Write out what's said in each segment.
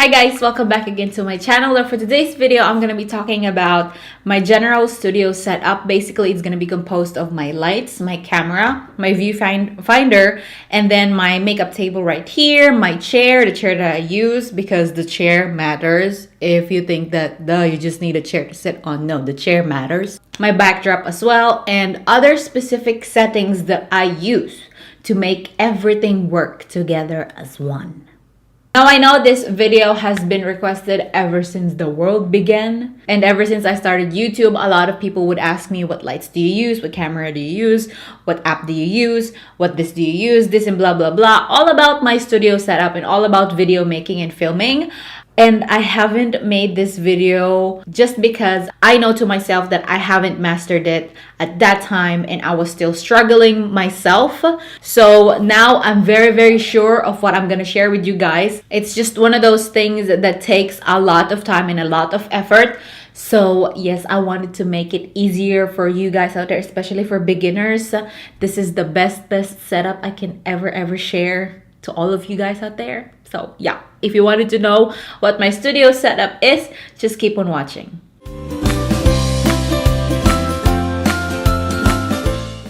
Hi guys, welcome back again to my channel. And for today's video, I'm going to be talking about my general studio setup. Basically, it's going to be composed of my lights, my camera, my viewfinder, and then my makeup table right here, my chair, the chair that I use because the chair matters. If you think that you just need a chair to sit on, no, the chair matters. My backdrop as well, and other specific settings that I use to make everything work together as one. Now I know this video has been requested ever since the world began, and ever since I started YouTube, a lot of people would ask me, what lights do you use, what camera do you use, what app do you use, what this do you use, this and blah blah blah, all about my studio setup and all about video making and filming. And I haven't made this video just because I know to myself that I haven't mastered it at that time and I was still struggling myself. So now I'm very sure of what I'm gonna share with you guys. It's just one of those things that takes a lot of time and a lot of effort. So yes, I wanted to make it easier for you guys out there, especially for beginners. This is the best setup I can ever share to all of you guys out there. So yeah, if you wanted to know what my studio setup is, just keep on watching.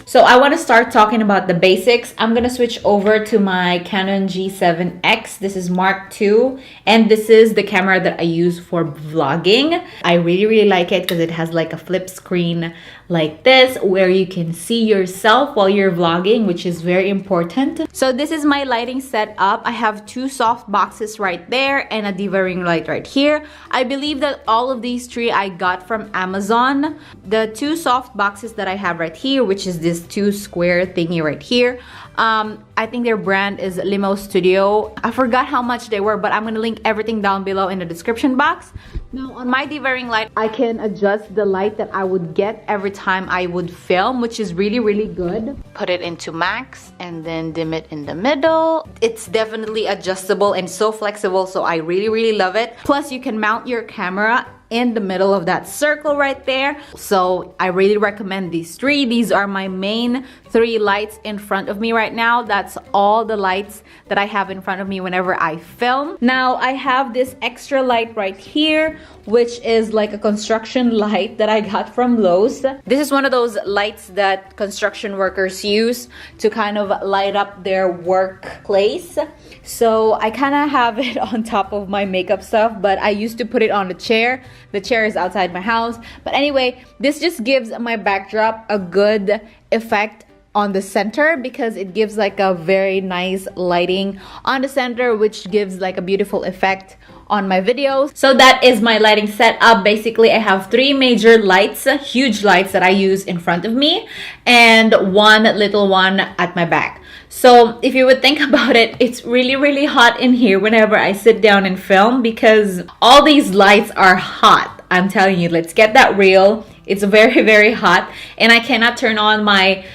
So I want to start talking about the basics. I'm going to switch over to my Canon G7X. This is Mark II, and this is the camera that I use for vlogging. I really like it because it has like a flip screen like this where you can see yourself while you're vlogging, which is very important. So this is my lighting setup. I have two soft boxes right there and a diva ring light right here. I believe that all of these three I got from Amazon. The two soft boxes that I have right here, which is this two square thingy right here, I think their brand is Limo Studio. I forgot how much they were, but I'm gonna link everything down below in the description box. Now on my diva ring light, I can adjust the light that I would get every time I would film, which is really good. Put it into max and then dim it in the middle. It's definitely adjustable and so flexible, so I really love it. Plus you can mount your camera in the middle of that circle right there. So I really recommend these three. These are my main three lights in front of me right now. That's all the lights that I have in front of me whenever I film. Now I have this extra light right here, which is like a construction light that I got from Lowe's. This is one of those lights that construction workers use to kind of light up their workplace. So I kind of have it on top of my makeup stuff, but I used to put it on the chair. The chair is outside my house. But anyway, this just gives my backdrop a good effect on the center because it gives like a very nice lighting on the center, which gives like a beautiful effect on my videos. So that is my lighting setup. Basically, I have three major lights, huge lights that I use in front of me, and one little one at my back. So if you would think about it, it's really hot in here whenever I sit down and film because all these lights are hot. I'm telling you, let's get that real. It's very hot, and I cannot turn on my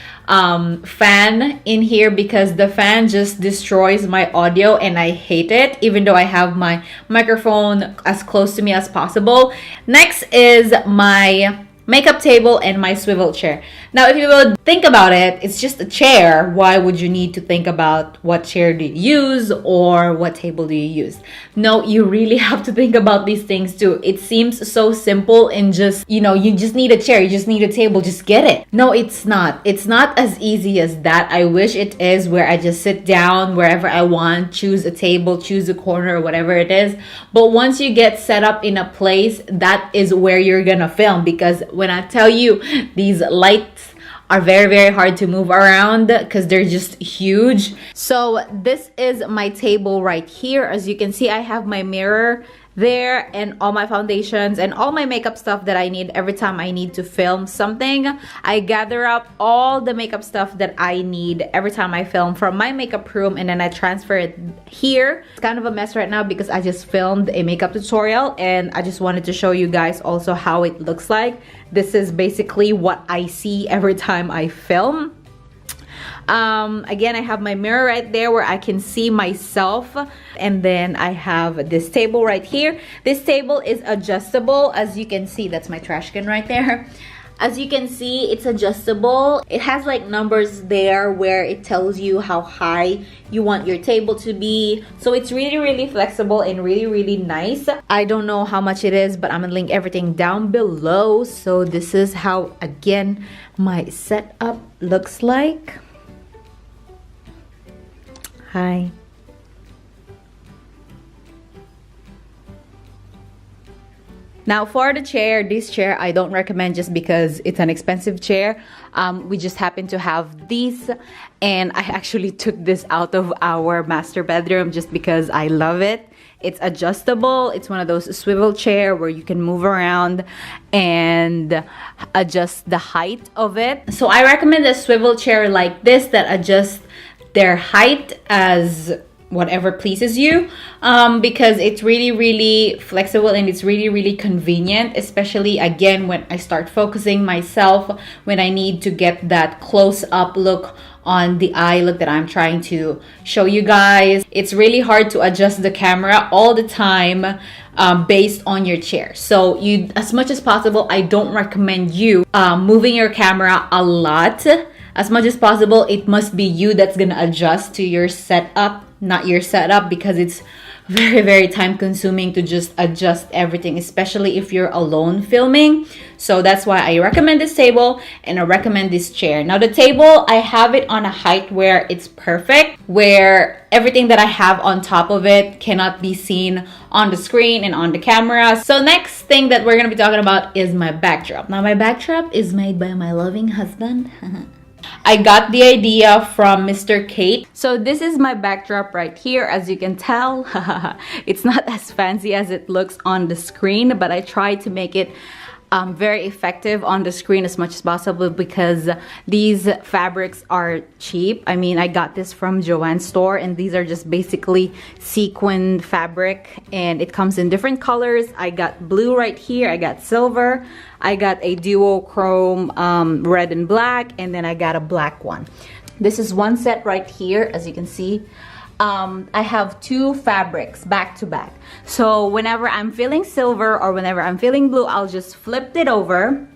fan in here because the fan just destroys my audio and I hate it, even though I have my microphone as close to me as possible. Next is my makeup table and my swivel chair. Now if you would think about it, it's just a chair. Why would you need to think about what chair do you use or what table do you use? No, you really have to think about these things too. It seems so simple and just, you know, you just need a chair, you just need a table, just get it. No, it's not. It's not as easy as that. I wish it is, where I just sit down wherever I want, choose a table, choose a corner, or whatever it is. But once you get set up in a place, that is where you're gonna film, because when I tell you these lights are very hard to move around because they're just huge. So this is my table right here. As you can see, I have my mirror there and all my foundations and all my makeup stuff that I need every time I need to film something. I gather up all the makeup stuff that I need every time I film from my makeup room, and then I transfer it here. It's kind of a mess right now because I just filmed a makeup tutorial and I just wanted to show you guys also how it looks like. This is basically what I see every time I film. Again, I have my mirror right there where I can see myself, and then I have this table right here. This table is adjustable. As you can see, that's my trash can right there. As you can see, it's adjustable. It has like numbers there where it tells you how high you want your table to be. So it's really flexible and really nice. I don't know how much it is, but I'm gonna link everything down below. So this is how, again, my setup looks like. Hi. Now for the chair, this chair I don't recommend just because it's an expensive chair. We just happen to have these, and I actually took this out of our master bedroom just because I love it. It's adjustable. It's one of those swivel chair where you can move around and adjust the height of it. So I recommend a swivel chair like this that adjusts their height as whatever pleases you, because it's really flexible and it's really convenient, especially again when I start focusing myself, when I need to get that close-up look on the eye look that I'm trying to show you guys. It's really hard to adjust the camera all the time based on your chair. So you, as much as possible, I don't recommend you moving your camera a lot. As much as possible, it must be you that's gonna adjust to your setup, not your setup, because it's very time consuming to just adjust everything, especially if you're alone filming. So that's why I recommend this table and I recommend this chair. Now the table, I have it on a height where it's perfect, where everything that I have on top of it cannot be seen on the screen and on the camera. So next thing that we're gonna be talking about is my backdrop. Now my backdrop is made by my loving husband. I got the idea from Mr. Kate. So this is my backdrop right here. As you can tell, it's not as fancy as it looks on the screen, but I tried to make it very effective on the screen as much as possible because these fabrics are cheap. I mean, I got this from Joann's store, and these are just basically sequined fabric, and it comes in different colors. I got blue right here, I got silver, I got a duochrome red and black, and then I got a black one. This is one set right here, as you can see. I have two fabrics back to back. So whenever I'm feeling silver or whenever I'm feeling blue, I'll just flip it over,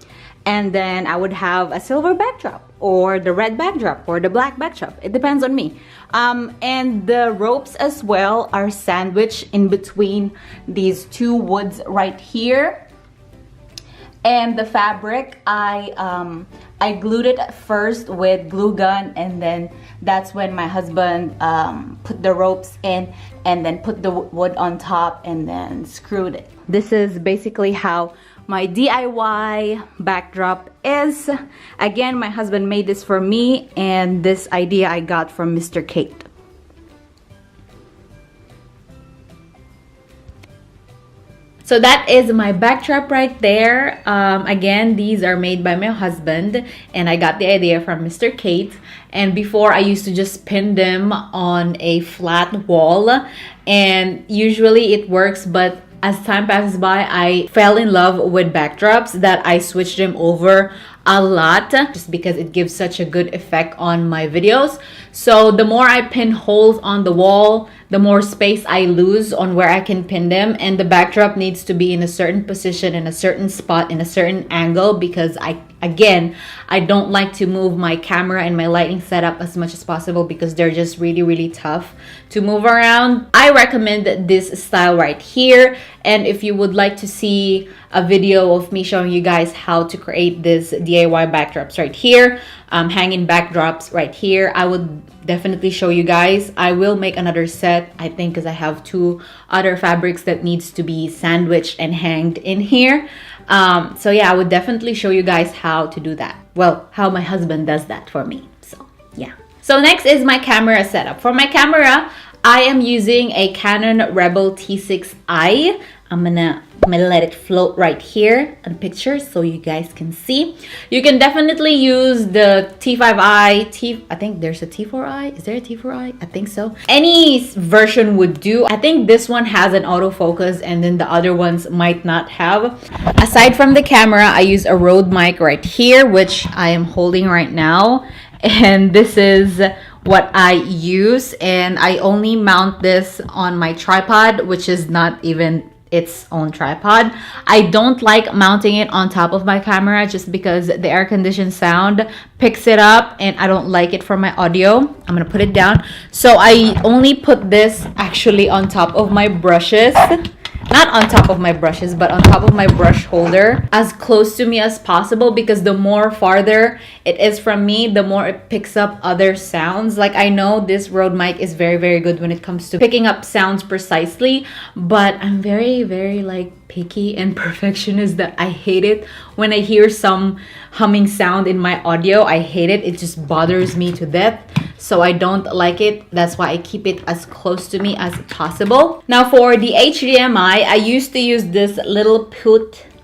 and then I would have a silver backdrop or the red backdrop or the black backdrop. It depends on me. And the ropes as well are sandwiched in between these two woods right here. And the fabric, I glued it first with glue gun, and then that's when my husband put the ropes in and then put the wood on top and then screwed it. This is basically how my DIY backdrop is. Again, my husband made this for me, and this idea I got from Mr. Kate. So that is my backdrop right there. Again, these are made by my husband, and I got the idea from Mr. Kate. And before, I used to just pin them on a flat wall, and usually it works, but as time passes by, I fell in love with backdrops that I switched them over a lot just because it gives such a good effect on my videos. So the more I pin holes on the wall, the more space I lose on where I can pin them, and the backdrop needs to be in a certain position, in a certain spot, in a certain angle, because I don't like to move my camera and my lighting setup as much as possible because they're just really tough to move around. I recommend this style right here, and if you would like to see a video of me showing you guys how to create this DIY backdrops right here, hanging backdrops right here, I would definitely show you guys. I will make another set, I think, because I have two other fabrics that needs to be sandwiched and hanged in here. So yeah, I would definitely show you guys how to do that. Well, how my husband does that for me. So yeah. So next is my camera setup. For my camera, I am using a Canon Rebel T6i. I'm gonna let it float right here on pictures so you guys can see. You can definitely use the T5i, I think there's a T4i. Is there a T4i? I think so. Any version would do. I think this one has an autofocus, and then the other ones might not have. Aside from the camera, I use a Rode mic right here, which I am holding right now. And this is what I use, and I only mount this on my tripod, which is not even its own tripod. I don't like mounting it on top of my camera just because the air conditioned sound picks it up and I don't like it for my audio. I'm gonna put it down. So I only put this actually on top of my brushes. Not on top of my brushes, but on top of my brush holder, as close to me as possible, because the more farther it is from me, the more it picks up other sounds. Like, I know this Rode mic is very, very good when it comes to picking up sounds precisely, but I'm very, very like picky and perfectionist that I hate it when I hear some humming sound in my audio. I hate it. It just bothers me to death. So I don't like it. That's why I keep it as close to me as possible. Now for the HDMI, I used to use this little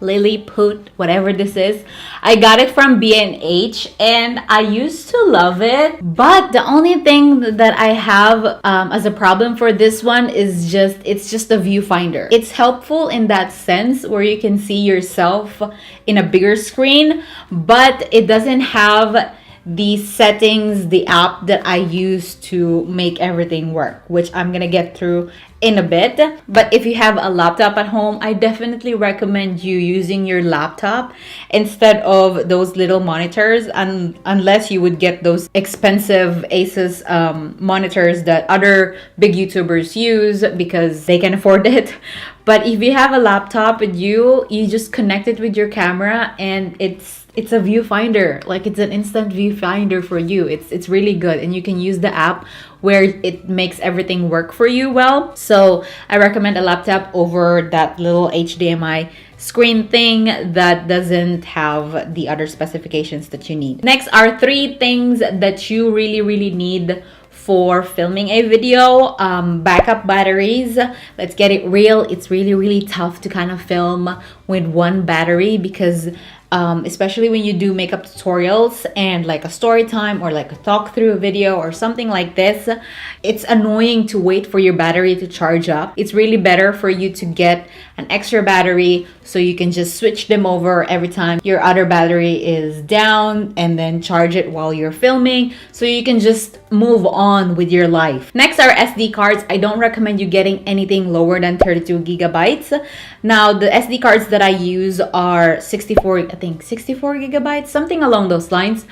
Lilliput, whatever this is. I got it from B&H and I used to love it. But the only thing that I have as a problem for this one is it's just a viewfinder. It's helpful in that sense where you can see yourself in a bigger screen, but it doesn't have the settings, the app that I use to make everything work, which I'm gonna get through in a bit. But if you have a laptop at home, I definitely recommend you using your laptop instead of those little monitors, and unless you would get those expensive Asus monitors that other big YouTubers use because they can afford it. But if you have a laptop with you, you just connect it with your camera and it's a viewfinder. Like, it's an instant viewfinder for you. It's really good, and you can use the app where it makes everything work for you well. So I recommend a laptop over that little HDMI screen thing that doesn't have the other specifications that you need. Next are 3 things that you really need for filming a video. Backup batteries. Let's get it real. It's really tough to kind of film with one battery because especially when you do makeup tutorials and like a story time or like a talk through video or something like this, it's annoying to wait for your battery to charge up. It's really better for you to get an extra battery so you can just switch them over every time your other battery is down and then charge it while you're filming, so you can just move on with your life. Next are SD cards. I don't recommend you getting anything lower than 32 gigabytes. Now the SD cards that I use are 64 gigabytes, something along those lines,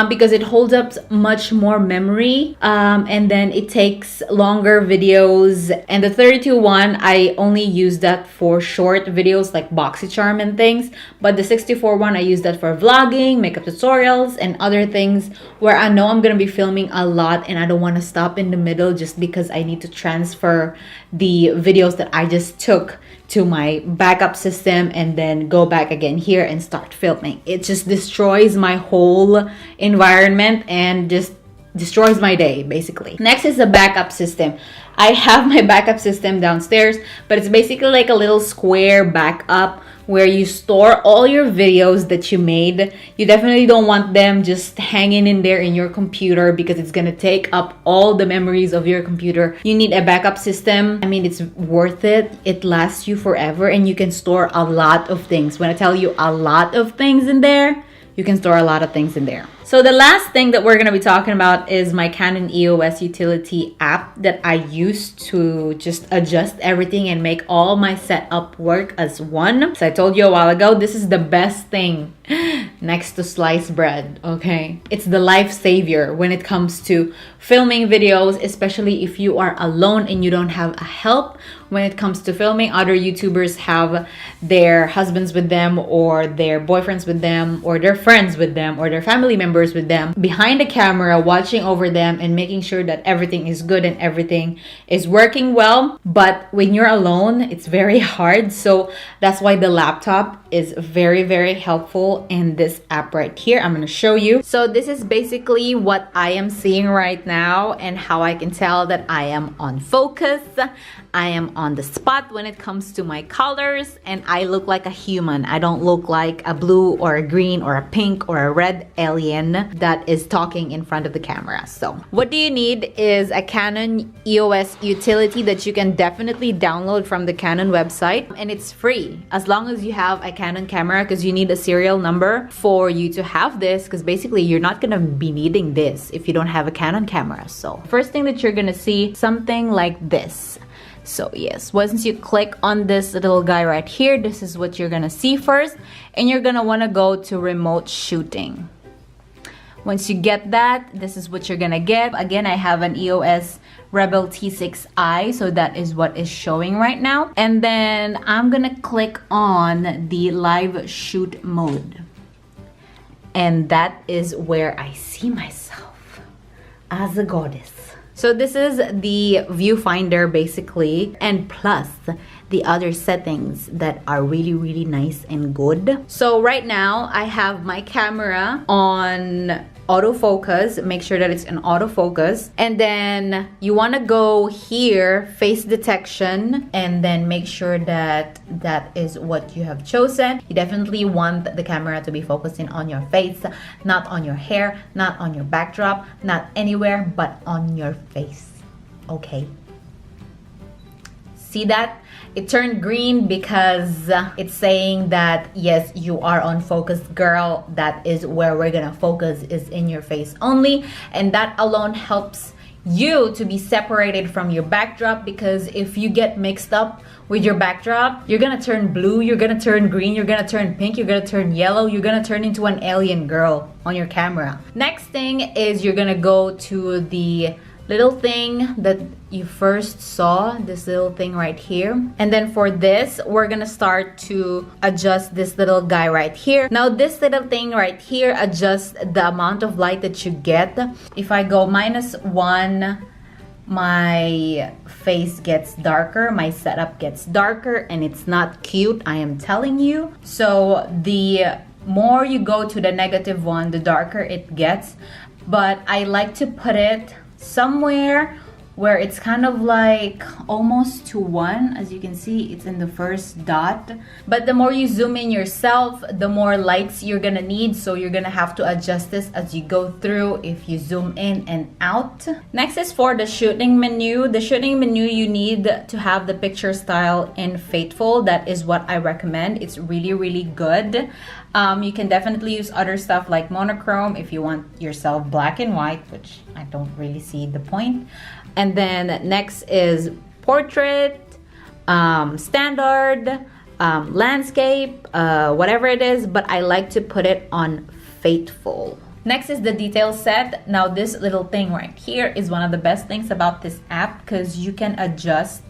because it holds up much more memory, and then it takes longer videos. And the 32 one, I only use that for short videos like BoxyCharm and things, but the 64 one, I use that for vlogging, makeup tutorials, and other things where I know I'm gonna be filming a lot and I don't want to stop in the middle just because I need to transfer the videos that I just took to my backup system and then go back again here and start filming. It just destroys my whole environment and just destroys my day basically. Next is the backup system. I have my backup system downstairs, but it's basically like a little square backup where you store all your videos that you made. You definitely don't want them just hanging in there in your computer because it's gonna take up all the memories of your computer. You need a backup system. I mean, it's worth it. It lasts you forever and you can store a lot of things. When I tell you a lot of things in there, you can store a lot of things in there. So the last thing that we're going to be talking about is my Canon EOS utility app that I use to just adjust everything and make all my setup work as one. So I told you a while ago, this is the best thing next to sliced bread, okay? It's the life savior when it comes to filming videos, especially if you are alone and you don't have a help. When it comes to filming, other YouTubers have their husbands with them or their boyfriends with them or their friends with them or their family members with them behind the camera, watching over them and making sure that everything is good and everything is working well. But when you're alone, it's very hard. So that's why the laptop is very helpful in this app right here. I'm going to show you. So this is basically what I am seeing right now and how I can tell that I am on focus. I am on the spot when it comes to my colors, and I look like a human. I don't look like a blue or a green or a pink or a red alien that is talking in front of the camera. So what do you need is a Canon EOS utility that you can definitely download from the Canon website, and it's free as long as you have a Canon camera, because you need a serial number for you to have this, because basically you're not gonna be needing this if you don't have a Canon camera. So first thing that you're gonna see, something like this. So yes, once you click on this little guy right here, this is what you're gonna see first, and you're gonna wanna go to remote shooting. Once you get that, this is what you're gonna get. Again, I have an EOS Rebel T6i, so that is what is showing right now. And then I'm gonna click on the live shoot mode. And that is where I see myself as a goddess. So this is the viewfinder basically, and plus the other settings that are really, really nice and good. So right now I have my camera on autofocus. Make sure that it's in autofocus, and then you want to go here, face detection, and then make sure that that is what you have chosen. You definitely want the camera to be focusing on your face, not on your hair, not on your backdrop, not anywhere but on your face. Okay, see that? It turned green because it's saying that yes, you are on focus, girl. That is where we're gonna focus, is in your face only, and that alone helps you to be separated from your backdrop, because if you get mixed up with your backdrop, you're gonna turn blue, you're gonna turn green, you're gonna turn pink, you're gonna turn yellow, you're gonna turn into an alien girl on your camera. Next thing is you're gonna go to the little thing that you first saw, this little thing right here, and then for this we're gonna start to adjust this little guy right here. Now this little thing right here adjusts the amount of light that you get. If I go -1, my face gets darker, my setup gets darker, and it's not cute, I am telling you. So the more you go to the -1, the darker it gets, but I like to put it somewhere where it's kind of like almost to 1. As you can see, it's in the first dot. But the more you zoom in yourself, the more lights you're gonna need, so you're gonna have to adjust this as you go through if you zoom in and out. Next is for the shooting menu. The shooting menu, you need to have the picture style in Faithful. That is what I recommend. It's really, really good. You can definitely use other stuff like monochrome if you want yourself black and white, which I don't really see the point. And then next is portrait, standard, landscape, whatever it is, but I like to put it on Faithful. Next is the detail set. Now this little thing right here is one of the best things about this app, because you can adjust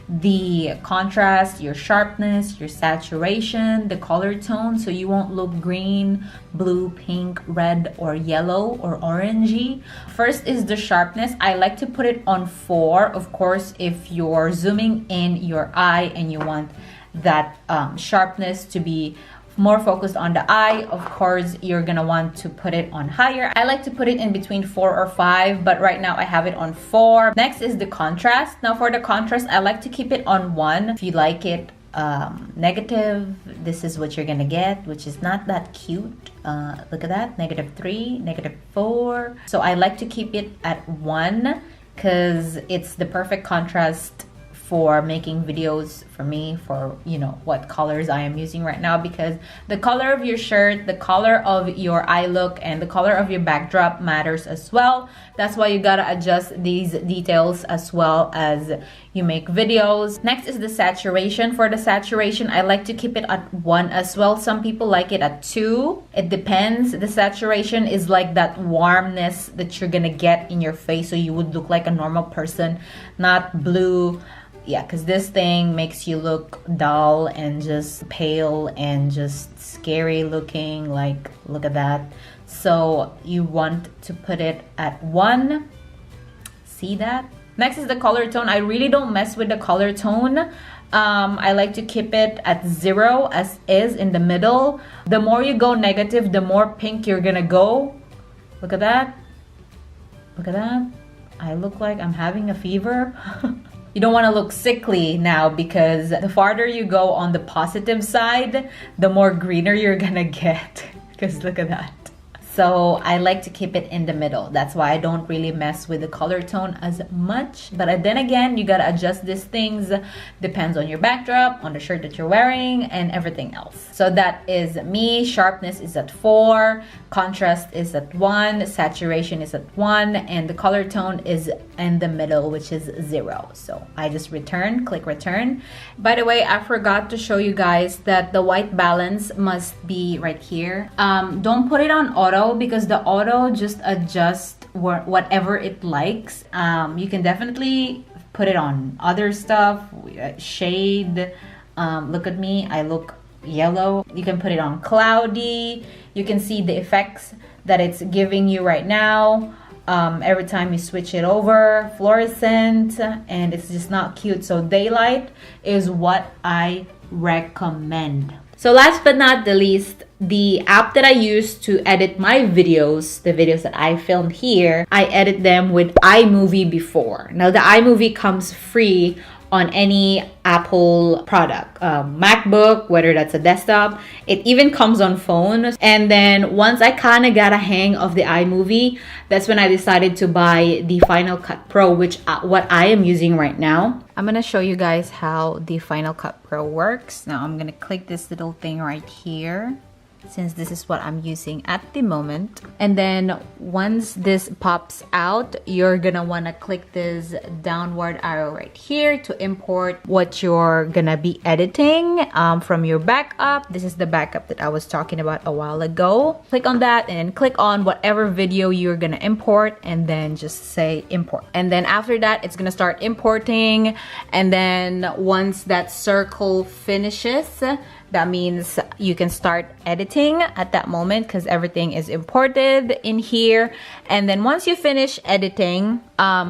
the contrast, your sharpness, your saturation, the color tone, so you won't look green, blue, pink, red, or yellow, or orangey. First is the sharpness. I like to put it on 4. Of course, if you're zooming in your eye and you want that sharpness to be more focused on the eye, of course you're gonna want to put it on higher. I like to put it in between 4 or 5, but right now I have it on 4. Next is the contrast. Now for the contrast, I like to keep it on 1. If you like it negative, this is what you're gonna get, which is not that cute. Look at that, -3, -4. So I like to keep it at 1 because it's the perfect contrast for making videos for me, for you know what colors I am using right now, because the color of your shirt, the color of your eye look, and the color of your backdrop matters as well. That's why you gotta adjust these details as well as you make videos. Next is the saturation. For the saturation, I like to keep it at 1 as well. Some people like it at 2. It depends. The saturation is like that warmness that you're gonna get in your face, so you would look like a normal person, not blue. Yeah, because this thing makes you look dull and just pale and just scary looking. Like, look at that. So you want to put it at 1. See that? Next is the color tone. I really don't mess with the color tone. I like to keep it at 0 as is in the middle. The more you go negative, the more pink you're gonna go. Look at that. Look at that. I look like I'm having a fever. You don't want to look sickly now, because the farther you go on the positive side, the more greener you're gonna get. Because look at that. So I like to keep it in the middle. That's why I don't really mess with the color tone as much. But then again, you gotta adjust these things. Depends on your backdrop, on the shirt that you're wearing, and everything else. So that is me. Sharpness is at 4, contrast is at 1, saturation is at 1, and the color tone is in the middle, which is 0. So I just click return. By the way, I forgot to show you guys that the white balance must be right here. Don't put it on auto, because the auto just adjusts whatever it likes. You can definitely put it on other stuff, shade. Look at me, I look yellow. You can put it on cloudy. You can see the effects that it's giving you right now. Every time you switch it over, fluorescent, and it's just not cute. So daylight is what I recommend. So last but not the least, the app that I use to edit my videos, the videos that I filmed here, I edit them with iMovie before. Now the iMovie comes free on any Apple product, MacBook, whether that's a desktop. It even comes on phones. And then once I kind of got a hang of the iMovie, that's when I decided to buy the Final Cut Pro, which what I am using right now. I'm gonna show you guys how the Final Cut Pro works. Now I'm gonna click this little thing right here, since this is what I'm using at the moment. And then once this pops out, you're gonna wanna click this downward arrow right here to import what you're gonna be editing from your backup. This is the backup that I was talking about a while ago. Click on that and click on whatever video you're gonna import, and then just say import. And then after that, it's gonna start importing. And then once that circle finishes, that means you can start editing at that moment, because everything is imported in here. And then once you finish editing,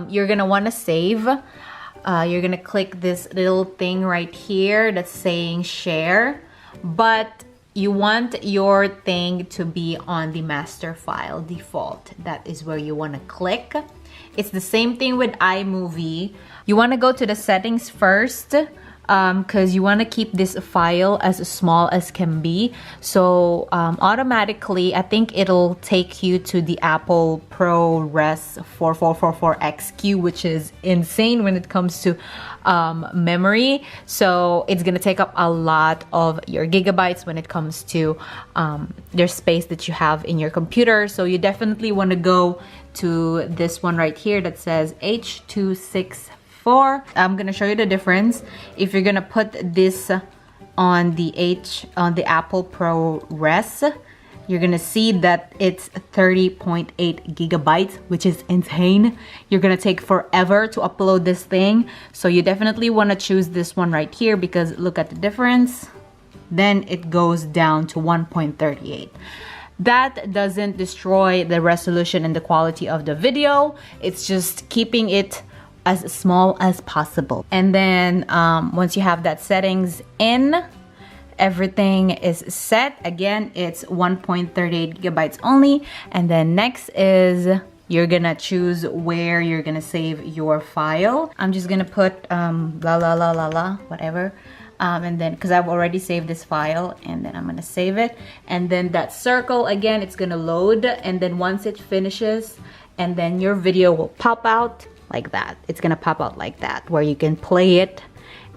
you're gonna wanna save. You're gonna click this little thing right here that's saying share, but you want your thing to be on the master file default. That is where you wanna click. It's the same thing with iMovie. You wanna go to the settings first, because you want to keep this file as small as can be. So automatically, I think it'll take you to the Apple ProRes 4444XQ, which is insane when it comes to memory. So it's gonna take up a lot of your gigabytes when it comes to your space that you have in your computer. So you definitely want to go to this one right here that says H264. I'm gonna show you the difference. If you're gonna put this on the Apple ProRes, you're gonna see that it's 30.8 gigabytes, which is insane. You're gonna take forever to upload this thing. So you definitely wanna choose this one right here, because look at the difference. Then it goes down to 1.38. That doesn't destroy the resolution and the quality of the video. It's just keeping it as small as possible. And then once you have that settings in, everything is set. Again, it's 1.38 gigabytes only. And then next is you're gonna choose where you're gonna save your file. I'm just gonna put whatever. And then because I've already saved this file, and then I'm gonna save it. And then that circle again, it's gonna load. And then once it finishes, and then your video will pop out like that. It's gonna pop out like that, where you can play it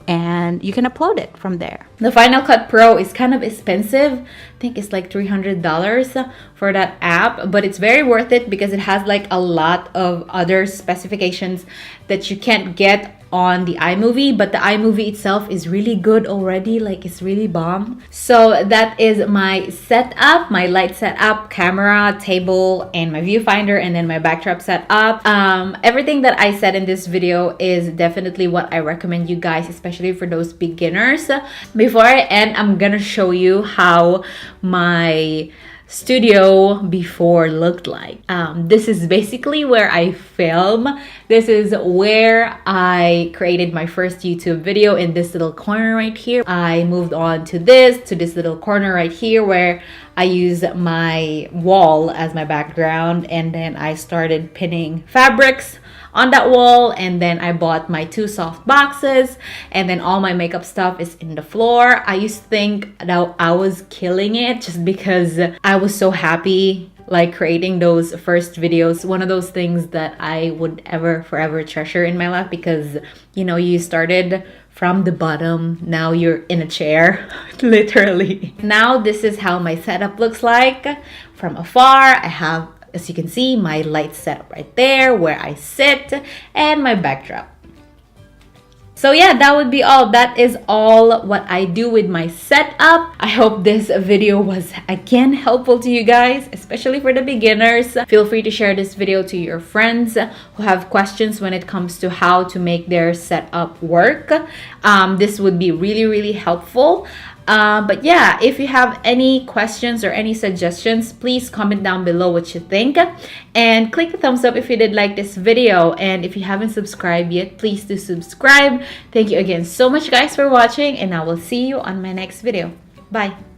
and you can upload it from there. The Final Cut Pro is kind of expensive. I think it's like $300 for that app, but it's very worth it because it has like a lot of other specifications that you can't get on the iMovie, but the iMovie itself is really good already. Like, it's really bomb. So that is my setup, my light setup, camera, table, and my viewfinder, and then my backdrop setup. Everything that I said in this video is definitely what I recommend you guys, especially for those beginners. Before I end, I'm gonna show you how my studio before looked like. This is basically where I film. This is where I created my first YouTube video, in this little corner right here. I moved on to this little corner right here where I use my wall as my background, and then I started pinning fabrics on that wall, and then I bought my 2 soft boxes, and then all my makeup stuff is in the floor. I used to think that I was killing it just because I was so happy like creating those first videos, one of those things that I would ever forever treasure in my life, because you know, you started from the bottom, now you're in a chair, literally. Now this is how my setup looks like from afar. I have, as you can see, my light set right there where I sit and my backdrop. So yeah, that would be all. That is all what I do with my setup. I hope this video was again helpful to you guys, especially for the beginners. Feel free to share this video to your friends who have questions when it comes to how to make their setup work. This would be really helpful. But yeah, if you have any questions or any suggestions, please comment down below what you think, and click the thumbs up if you did like this video. And if you haven't subscribed yet, please do subscribe. Thank you again so much guys for watching, and I will see you on my next video. Bye.